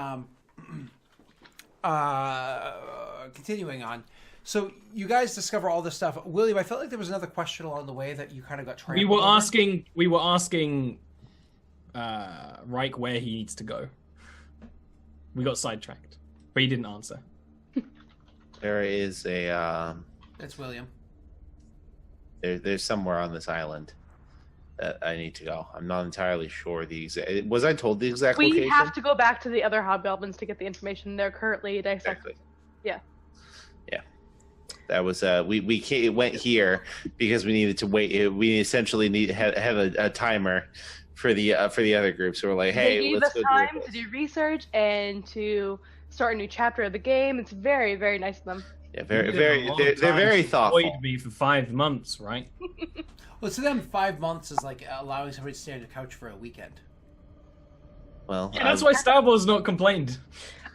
continuing on. So you guys discover all this stuff. William, I felt like there was another question along the way that you kind of got trampled We were over. asking Ryyk where he needs to go. We got sidetracked, but he didn't answer. There is a It's William. there's somewhere on this island that I need to go. I'm not entirely sure the exact. Was I told the exact We location? have to go back to the other hobgoblins to get the information. They're currently dissecting. Exactly. Yeah. Yeah. That was we went here because we needed to wait. We essentially have a timer for the other group. So we're like, hey, they gave let's us go time do to this. do research and to start a new chapter of the game. It's very, very nice of them. Yeah, very. They're very thoughtful. Avoid me for 5 months, right? Well, to them, 5 months is like allowing somebody to stay on the couch for a weekend. Well, Yeah, that's why Star Wars not complained.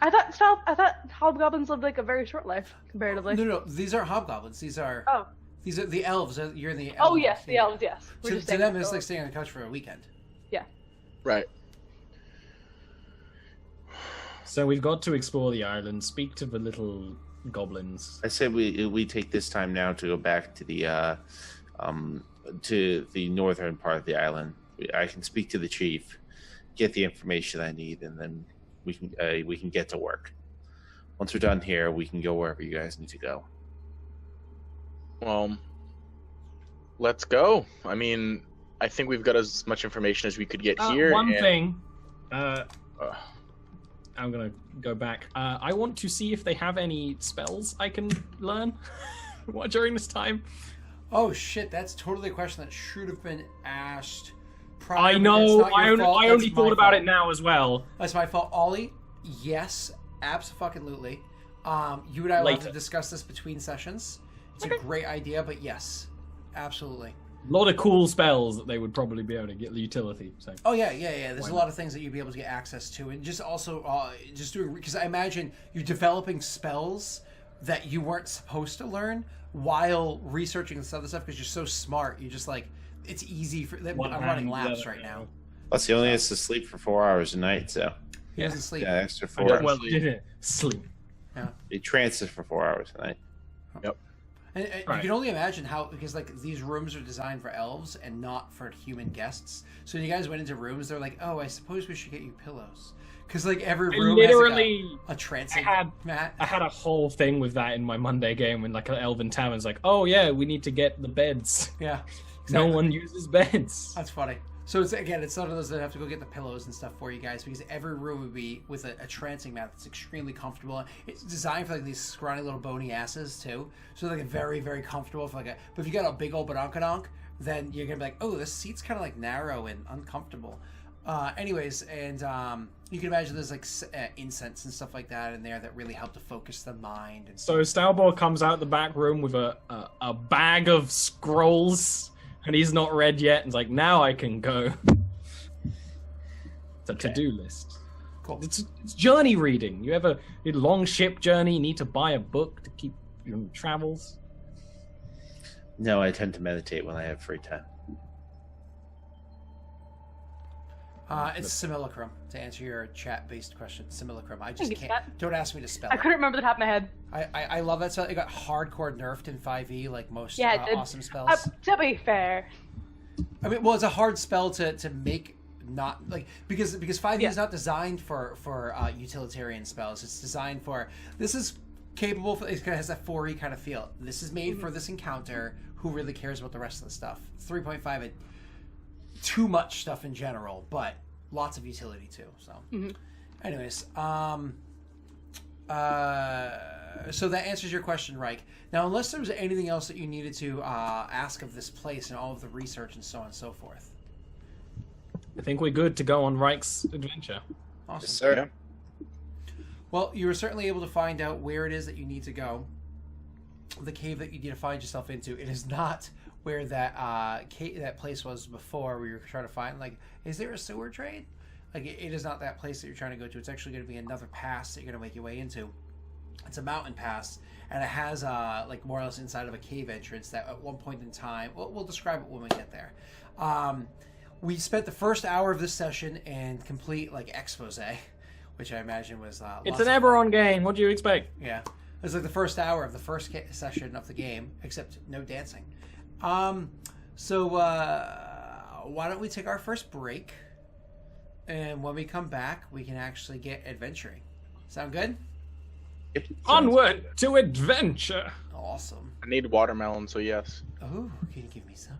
I thought hobgoblins lived like a very short life comparatively. No, these aren't hobgoblins. These are the elves. You're in the elves. Oh yes, the elves. Yes. We're So just to saying them, that it's though. like staying on the couch for a weekend. Right. So we've got to explore the island, speak to the little goblins. I said we take this time now to go back to the northern part of the island. I can speak to the chief, get the information I need, and then we can get to work. Once we're done here, we can go wherever you guys need to go. Well, let's go. I mean, I think we've got as much information as we could get here. One and- thing, I'm gonna go back. I want to see if they have any spells I can learn during this time. Oh shit, that's totally a question that should have been asked prior. I but know. that's not I your fault, only that's thought my about fault. it now as well. That's my fault. Ollie, yes, absolutely. You and I will have to Later. discuss this between sessions. It's a great idea, but yes, absolutely. A lot of cool spells that they would probably be able to get the utility. So. Oh yeah. There's Why a lot of things that you'd be able to get access to, and just also just doing because I imagine you're developing spells that you weren't supposed to learn while researching this other stuff because you're so smart. You're just like it's easy for. I'm running laps right now. Plus, he only has to sleep for 4 hours a night, so He doesn't sleep. yeah, extra I 4 don't- hours. Well, sleep. He trances for 4 hours a night. And Right. you can only imagine how, because like these rooms are designed for elves and not for human guests. So when you guys went into rooms, they're like, "Oh, I suppose we should get you pillows," because like every room Literally, has like a trancing mat. I had a whole thing with that in my Monday game when like an elven tavern's like, oh yeah, we need to get the beds. Yeah, No exactly. one uses beds. That's funny. So it's not of those that have to go get the pillows and stuff for you guys because every room would be with a trancing mat that's extremely comfortable. It's designed for like these scrawny little bony asses too, so like very very comfortable for like a. But if you got a big old badonkadonk, then you're gonna be like, oh, this seat's kind of like narrow and uncomfortable. Anyways, and you can imagine there's like incense and stuff like that in there that really help to focus the mind. And So Stalbor comes out the back room with a bag of scrolls, and he's not read yet. And it's like, now I can go. It's a to-do list. Cool. It's journey reading. You ever did long ship journey? Need to buy a book to keep your travels. No, I tend to meditate when I have free time. It's simulacrum to answer your chat-based question. Simulacrum. I just Thank you for can't. Don't ask me to spell I it. couldn't remember the top of my head. I love that spell. It got hardcore nerfed in 5e, like most Yeah, it did. awesome spells. To be fair, I mean, well, it's a hard spell to make not like because 5e Yeah. is not designed for utilitarian spells. It's designed for this is capable. It has that 4E kind of feel. This is made for this encounter. Who really cares about the rest of the stuff? 3.5, it too much stuff in general, but lots of utility too. So, anyways, so that answers your question, Ryyk. Now, unless there was anything else that you needed to ask of this place and all of the research and so on and so forth. I think we're good to go on Ryk's adventure. Awesome. Yes, sir. Yeah. Well, you were certainly able to find out where it is that you need to go. The cave that you need to find yourself into. It is not where that that place was before where you were trying to find, like, is there a sewer trade? Like, it is not that place that you're trying to go to. It's actually going to be another pass that you're going to make your way into. It's a mountain pass, and it has, like, more or less inside of a cave entrance that at one point in time, we'll describe it when we get there. We spent the first hour of this session in complete, like, expose, which I imagine was... It's an Eberron game. What do you expect? Yeah. It was like the first hour of the first session of the game, except no dancing. So why don't we take our first break, and when we come back, we can actually get adventuring. Sound good? Yep. Onward to adventure. Awesome. I need watermelon, so yes. Oh, can you give me some?